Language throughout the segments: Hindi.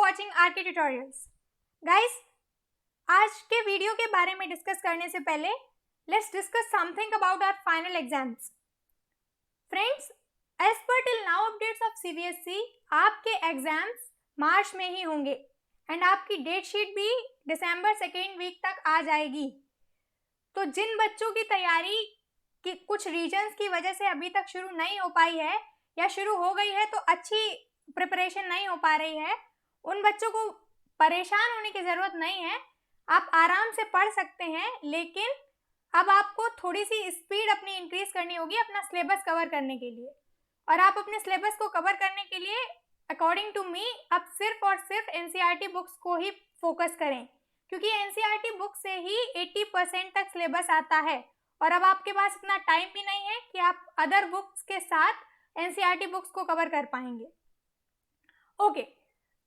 Watching R K tutorials. गाइस, आज के वीडियो के बारे में डिस्कस करने से पहले let's discuss something about our final exams. Friends, as per till now updates of CBSE, आपके एग्जाम्स मार्च में ही होंगे एंड आपकी डेट शीट भी दिसंबर सेकेंड वीक तक आ जाएगी। तो जिन बच्चों की तैयारी कि कुछ रीजंस की वजह से अभी तक शुरू नहीं हो पाई है या शुरू हो गई है तो अच्छी प्रिपरेशन नहीं हो पा रही है, उन बच्चों को परेशान होने की ज़रूरत नहीं है। आप आराम से पढ़ सकते हैं, लेकिन अब आपको थोड़ी सी स्पीड अपनी इंक्रीज करनी होगी अपना सिलेबस कवर करने के लिए। और आप अपने सिलेबस को कवर करने के लिए अकॉर्डिंग टू मी अब सिर्फ और सिर्फ एनसीईआरटी बुक्स को ही फोकस करें, क्योंकि एनसीईआरटी बुक से ही 80% तक सिलेबस आता है। और अब आपके पास इतना टाइम भी नहीं है कि आप अदर बुक्स के साथ एनसीईआरटी बुक्स को कवर कर पाएंगे। ओके,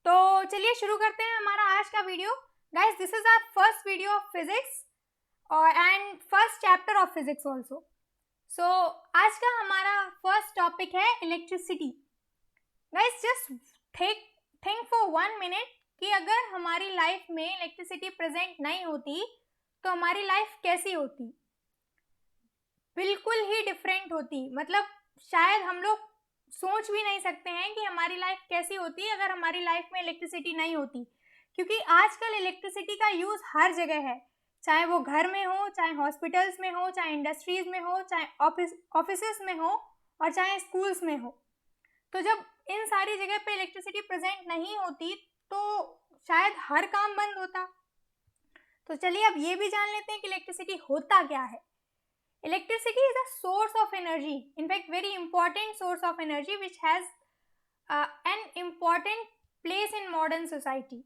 तो चलिए शुरू करते हैं हमारा आज का video. Guys, this is our first video of physics और and first chapter of physics also. So आज का हमारा फर्स्ट टॉपिक है electricity. Guys, just think for 1 minute कि अगर हमारी लाइफ में इलेक्ट्रिसिटी प्रेजेंट नहीं होती तो हमारी लाइफ कैसी होती। बिल्कुल ही डिफरेंट होती। मतलब शायद हम लोग सोच भी नहीं सकते हैं कि हमारी लाइफ कैसी होती अगर हमारी लाइफ में इलेक्ट्रिसिटी नहीं होती, क्योंकि आजकल इलेक्ट्रिसिटी का यूज़ हर जगह है, चाहे वो घर में हो, चाहे हॉस्पिटल्स में हो, चाहे इंडस्ट्रीज में हो, चाहे ऑफिसेस में हो और चाहे स्कूल्स में हो। तो जब इन सारी जगह पे इलेक्ट्रिसिटी प्रेजेंट नहीं होती तो शायद हर काम बंद होता। तो चलिए अब ये भी जान लेते हैं कि इलेक्ट्रिसिटी होता क्या है। Electricity is a source of energy, in fact very important source of energy which has an important place in modern society.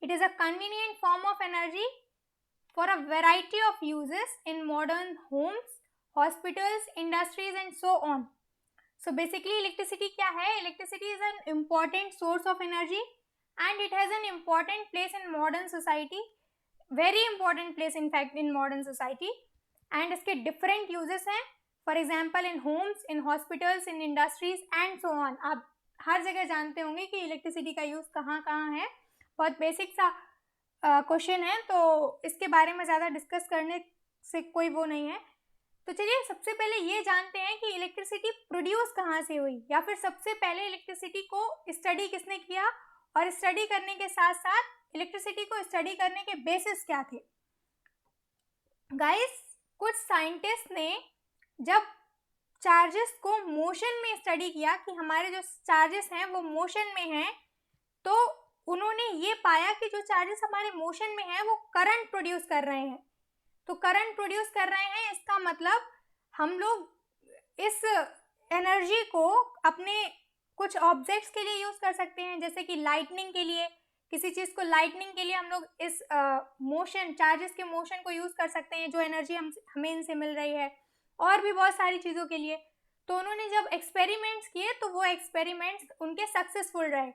It is a convenient form of energy for a variety of uses in modern homes, hospitals, industries and so on. So basically electricity क्या है? Electricity is an important source of energy and it has an important place in modern society, very important place in fact in modern society. And इसके डिफरेंट यूजेस हैं, for example in Holmes, in hospitals, in industries and so on. आप हर जगह जानते होंगे कि इलेक्ट्रिसिटी का यूज़ कहाँ कहाँ है। बहुत बेसिक सा क्वेश्चन है, तो इसके बारे में ज़्यादा डिस्कस करने से कोई वो नहीं है। तो चलिए सबसे पहले ये जानते हैं कि इलेक्ट्रिसिटी प्रोड्यूस कहाँ से हुई, या फिर सबसे पहले इलेक्ट्रिसिटी को स्टडी किसने किया और स्टडी करने के साथ साथ इलेक्ट्रिसिटी को स्टडी करने के बेसिस क्या थे। गाइस, कुछ साइंटिस्ट ने जब चार्जेस को मोशन में स्टडी किया कि हमारे जो चार्जेस हैं वो मोशन में हैं, तो उन्होंने ये पाया कि जो चार्जेस हमारे मोशन में हैं वो करंट प्रोड्यूस कर रहे हैं। तो करंट प्रोड्यूस कर रहे हैं, इसका मतलब हम लोग इस एनर्जी को अपने कुछ ऑब्जेक्ट्स के लिए यूज़ कर सकते हैं, जैसे कि लाइटनिंग के लिए, किसी चीज़ को लाइटनिंग के लिए हम लोग इस मोशन, चार्जेस के मोशन को यूज़ कर सकते हैं, जो एनर्जी हमें इनसे मिल रही है, और भी बहुत सारी चीज़ों के लिए। तो उन्होंने जब एक्सपेरिमेंट्स किए तो वो एक्सपेरिमेंट्स उनके सक्सेसफुल रहे।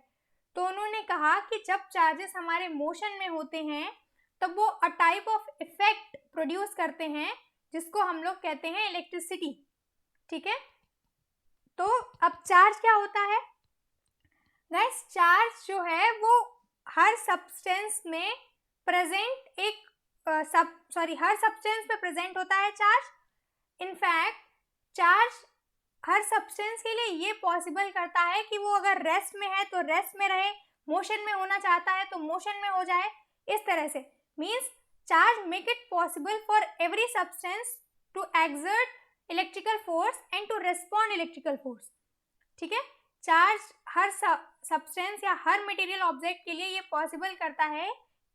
तो उन्होंने कहा कि जब चार्जेस हमारे मोशन में होते हैं तब वो a type of effect produce करते हैं जिसको हम लोग कहते हैं इलेक्ट्रिसिटी। ठीक है, तो अब चार्ज क्या होता है। गाइस, चार्ज जो है वो हर सब्सटेंस में प्रेजेंट हर सब्सटेंस में प्रेजेंट होता है चार्ज। इनफैक्ट चार्ज हर सब्सटेंस के लिए ये पॉसिबल करता है कि वो अगर रेस्ट में है तो रेस्ट में रहे, मोशन में होना चाहता है तो मोशन में हो जाए। इस तरह से means charge make it possible for every substance to exert electrical force and to respond electrical force. ठीक है, चार्ज हर सब्सटेंस या हर मटेरियल ऑब्जेक्ट के लिए ये पॉसिबल करता है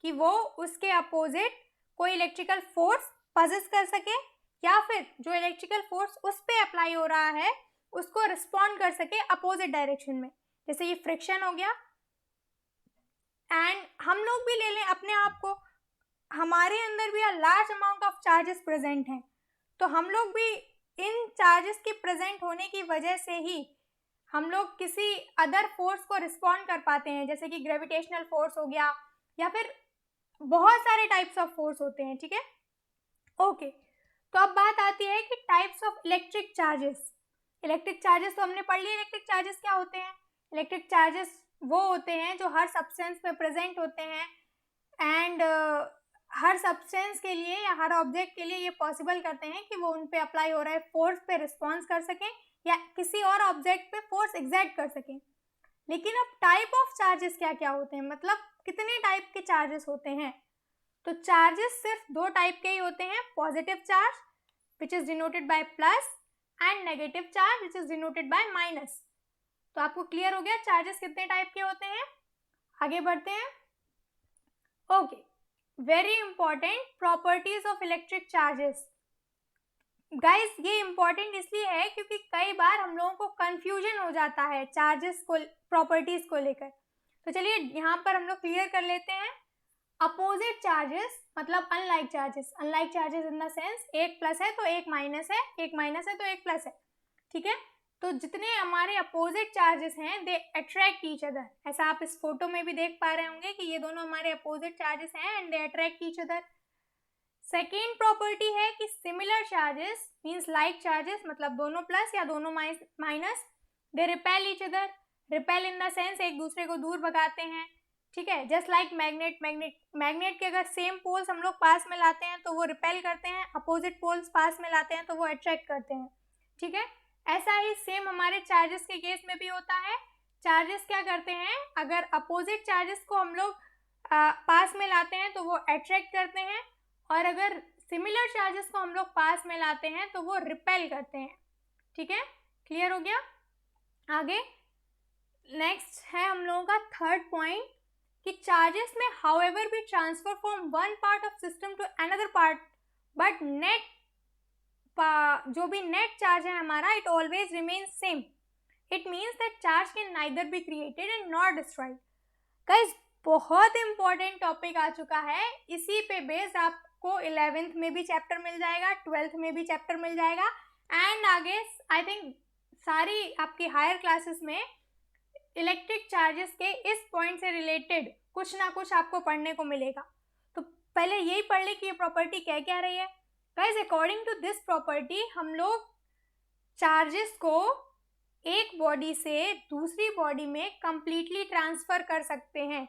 कि वो उसके अपोजिट कोई इलेक्ट्रिकल फोर्स पजेस कर सके, या फिर जो इलेक्ट्रिकल फोर्स उस पर अप्लाई हो रहा है उसको रिस्पॉन्ड कर सके अपोजिट डायरेक्शन में। जैसे ये फ्रिक्शन हो गया। एंड हम लोग भी ले लें अपने आप को, हमारे अंदर भी large amount of charges present हैं, तो हम लोग भी इन चार्जेस के प्रेजेंट होने की वजह से ही हम लोग किसी अदर फोर्स को रिस्पॉन्ड कर पाते हैं, जैसे कि ग्रेविटेशनल फोर्स हो गया, या फिर बहुत सारे टाइप्स ऑफ फोर्स होते हैं। ठीक है, ओके, तो अब बात आती है कि types of electric charges. Electric charges तो हमने पढ़ लिए। इलेक्ट्रिक चार्जेस क्या होते हैं। इलेक्ट्रिक चार्जेस वो होते हैं जो हर सब्सटेंस में प्रेजेंट होते हैं एंड हर सब्सटेंस के लिए या हर ऑब्जेक्ट के लिए ये पॉसिबल करते हैं कि वो उन पे अप्लाई हो रहा है फोर्स पे रिस्पॉन्स कर सकें या किसी और ऑब्जेक्ट पे फोर्स एग्जर्ट कर सकें। लेकिन अब टाइप ऑफ चार्जेस क्या क्या होते हैं, मतलब कितने टाइप के चार्जेस होते हैं? तो चार्जेस सिर्फ दो टाइप के ही होते हैं, positive charge which is denoted by plus and negative charge which is denoted by minus. तो आपको क्लियर हो गया चार्जेस कितने टाइप के होते हैं। आगे बढ़ते हैं। Okay, very important, properties of electric charges. Guys ये इंपॉर्टेंट इसलिए है क्योंकि कई बार हम लोगों को कंफ्यूजन हो जाता है चार्जेस को, प्रॉपर्टीज को लेकर। तो चलिए यहाँ पर हम लोग क्लियर कर लेते हैं। अपोजिट चार्जेस मतलब unlike charges, unlike charges in the sense एक प्लस है तो एक माइनस है, एक माइनस है तो एक प्लस है, ठीक है। तो जितने हमारे अपोजिट चार्जेस हैं दे अट्रैक्ट ईच अदर, ऐसा आप इस फोटो में भी देख पा रहे होंगे कि ये दोनों हमारे अपोजिट चार्जेस हैं and they attract each other. Second property है कि similar charges means like charges मतलब दोनों प्लस या दोनों minus, they repel each other, repel in the sense एक दूसरे को दूर भगाते हैं, ठीक है। जस्ट लाइक मैग्नेट के अगर सेम पोल्स हम लोग पास में लाते हैं तो वो रिपेल करते हैं, अपोजिट पोल्स पास में लाते हैं तो वो अट्रैक्ट करते हैं, ठीक है। ऐसा ही सेम हमारे चार्जेस के केस में भी होता है। चार्जेस क्या करते हैं, अगर अपोजिट चार्जेस को हम लोग पास में लाते हैं तो वो अट्रैक्ट करते हैं, और अगर सिमिलर चार्जेस को हम लोग पास में लाते हैं तो वो रिपेल करते हैं, ठीक है। क्लियर हो गया। आगे नेक्स्ट है हम लोगों का थर्ड पॉइंट कि चार्जेस में हाउएवर भी transfer from one part of system to another part, but net जो भी नेट चार्ज है हमारा it always remains same. It means that charge can neither be created and not destroyed. Guys बहुत इंपॉर्टेंट टॉपिक आ चुका है, इसी पे बेस्ड आपको 11th में भी चैप्टर मिल जाएगा, 12th में भी चैप्टर मिल जाएगा एंड आगे आई थिंक सारी आपकी हायर क्लासेस में इलेक्ट्रिक चार्जेस के इस पॉइंट से रिलेटेड कुछ ना कुछ आपको पढ़ने को मिलेगा। तो पहले यही पढ़ ले कि ये प्रॉपर्टी क्या क्या रही है। Guys according to this property हम लोग चार्जेस को एक बॉडी से दूसरी बॉडी में कंप्लीटली ट्रांसफर कर सकते हैं।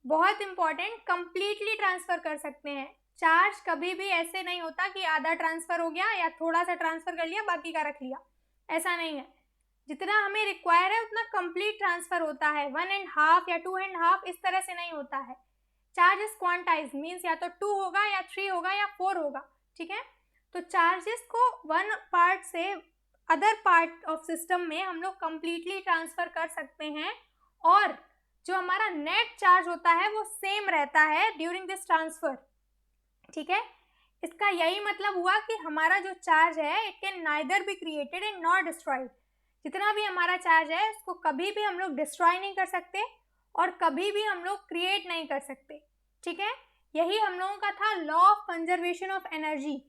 बहुत इंपॉर्टेंट, कंप्लीटली ट्रांसफर कर सकते हैं। चार्ज कभी भी ऐसे नहीं होता कि आधा ट्रांसफर हो गया या थोड़ा सा ट्रांसफर कर लिया बाकी का रख लिया, ऐसा नहीं है। जितना हमें रिक्वायर है उतना कंप्लीट ट्रांसफर होता है, 1.5 या 2.5 इस तरह से नहीं होता है। चार्ज इज क्वांटाइज मीन्स या तो 2 होगा या 3 होगा या 4 होगा, ठीक है। तो चार्जेस को वन पार्ट से अदर पार्ट ऑफ सिस्टम में हम लोग कंप्लीटली ट्रांसफर कर सकते हैं, और जो हमारा नेट चार्ज होता है वो सेम रहता है ड्यूरिंग दिस ट्रांसफर, ठीक है। इसका यही मतलब हुआ कि हमारा जो चार्ज है it can neither be created and not destroyed. जितना भी हमारा चार्ज है उसको कभी भी हम लोग डिस्ट्रॉय नहीं कर सकते और कभी भी हम लोग क्रिएट नहीं कर सकते, ठीक है। यही हम लोगों का था law of conservation of energy.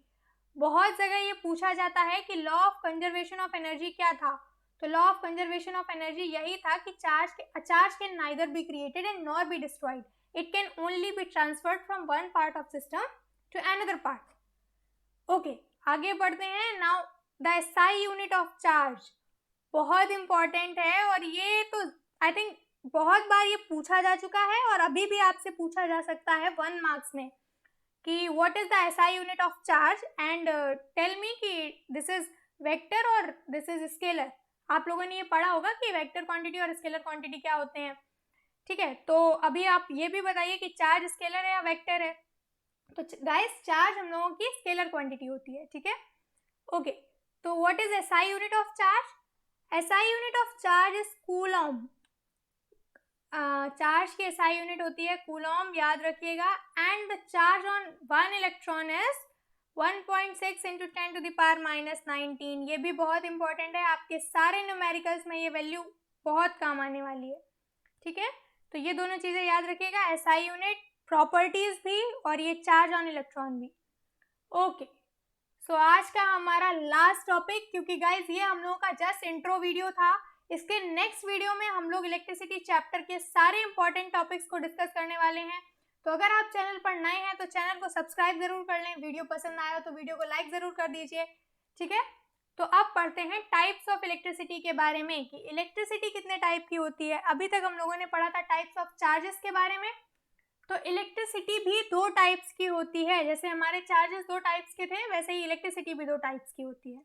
बहुत जगह ये पूछा जाता है कि law of conservation of energy क्या था। तो law of conservation of energy यही था कि charge can neither be created and nor be destroyed, it can only be transferred from one part of system to another part. Okay, आगे बढ़ते हैं। Now the SI unit of charge बहुत इंपॉर्टेंट है, और ये तो आई थिंक बहुत बार ये पूछा जा चुका है और अभी भी आपसे पूछा जा सकता है 1 मार्क्स में कि what is the SI unit of charge and tell me कि दिस इज वेक्टर और दिस इज स्केलर। आप लोगों ने ये पढ़ा होगा कि वेक्टर क्वांटिटी और स्केलर क्वांटिटी क्या होते हैं, ठीक है। तो अभी आप ये भी बताइए कि चार्ज स्केलर है या वेक्टर है। तो गाइस चार्ज हम लोगों की स्केलर क्वांटिटी होती है, ठीक है। ओके, तो what is SI unit of charge? SI unit of charge is Coulomb. Charge की SI यूनिट होती है कूलॉम, याद रखिएगा। And the charge on 1 electron is 1.6 × 10⁻⁻19। ये भी बहुत इंपॉर्टेंट है, आपके सारे न्यूमेरिकल्स में ये वैल्यू बहुत काम आने वाली है, ठीक है। तो ये दोनों चीज़ें याद रखिएगा, SI यूनिट, प्रॉपर्टीज भी और ये चार्ज ऑन इलेक्ट्रॉन भी। ओके, सो आज का हमारा लास्ट टॉपिक, क्योंकि गाइज ये हम लोगों का जस्ट इंट्रो वीडियो था, इसके नेक्स्ट वीडियो में हम लोग इलेक्ट्रिसिटी चैप्टर के सारे इंपॉर्टेंट टॉपिक्स को डिस्कस करने वाले हैं। तो अगर आप चैनल पर नए हैं तो चैनल को सब्सक्राइब जरूर कर लें, वीडियो पसंद आया तो वीडियो को लाइक जरूर कर दीजिए, ठीक है। तो अब पढ़ते हैं टाइप्स ऑफ इलेक्ट्रिसिटी के बारे में कि इलेक्ट्रिसिटी कितने टाइप की होती है। अभी तक हम लोगों ने पढ़ा था टाइप्स ऑफ चार्जेस के बारे में। तो इलेक्ट्रिसिटी भी दो टाइप्स की होती है, जैसे हमारे चार्जेस दो टाइप्स के थे वैसे ही इलेक्ट्रिसिटी भी दो टाइप्स की होती है।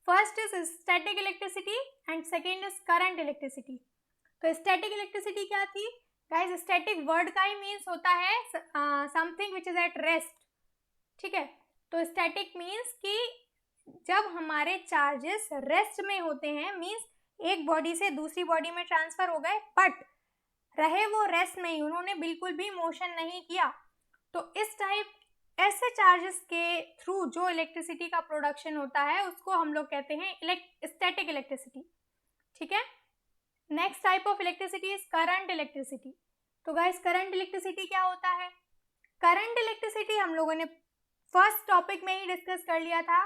First is static electricity and second is current electricity. तो स्टैटिक इलेक्ट्रिसिटी क्या थी गाइस? स्टैटिक वर्ड का ही मीन्स होता है something which is at rest, ठीक है। तो स्टैटिक मीन्स कि जब हमारे चार्जेस रेस्ट में होते हैं, मीन्स एक बॉडी से दूसरी बॉडी में ट्रांसफर हो गए बट रहे वो रेस्ट में ही, उन्होंने बिल्कुल भी मोशन नहीं किया। तो इस टाइप ऐसे चार्जेस के थ्रू जो इलेक्ट्रिसिटी का प्रोडक्शन होता है उसको हम लोग कहते हैं स्टैटिक इलेक्ट्रिसिटी, ठीक है। Next type of electricity is current electricity. तो गाइस करंट इलेक्ट्रिसिटी क्या होता है? करंट इलेक्ट्रिसिटी हम लोगों ने फर्स्ट टॉपिक में ही डिस्कस कर लिया था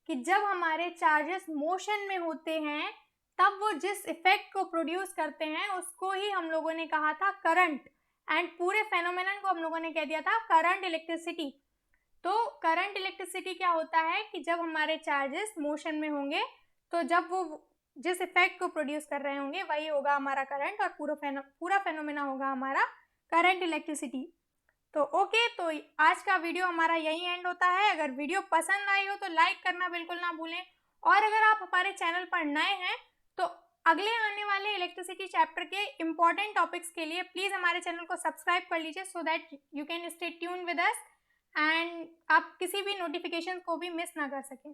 कि जब हमारे चार्जेस मोशन में होते हैं तब वो जिस इफेक्ट को प्रोड्यूस करते हैं उसको ही हम लोगों ने कहा था करंट, एंड पूरे फेनोमेनन को हम लोगों ने कह दिया था करंट इलेक्ट्रिसिटी। तो करंट इलेक्ट्रिसिटी क्या होता है कि जब हमारे चार्जेस मोशन में होंगे तो जब वो जिस इफेक्ट को प्रोड्यूस कर रहे होंगे वही होगा हमारा करंट, और पूरा फेनोमेना होगा हमारा करंट इलेक्ट्रिसिटी। तो ओके, तो आज का वीडियो हमारा यही एंड होता है। अगर वीडियो पसंद आई हो तो लाइक करना बिल्कुल ना भूलें, और अगर आप हमारे चैनल पर नए हैं तो अगले आने वाले इलेक्ट्रिसिटी चैप्टर के इम्पॉर्टेंट टॉपिक्स के लिए प्लीज़ हमारे चैनल को सब्सक्राइब कर लीजिए so that you can stay tune with us and आप किसी भी नोटिफिकेशन को भी मिस ना कर सकें।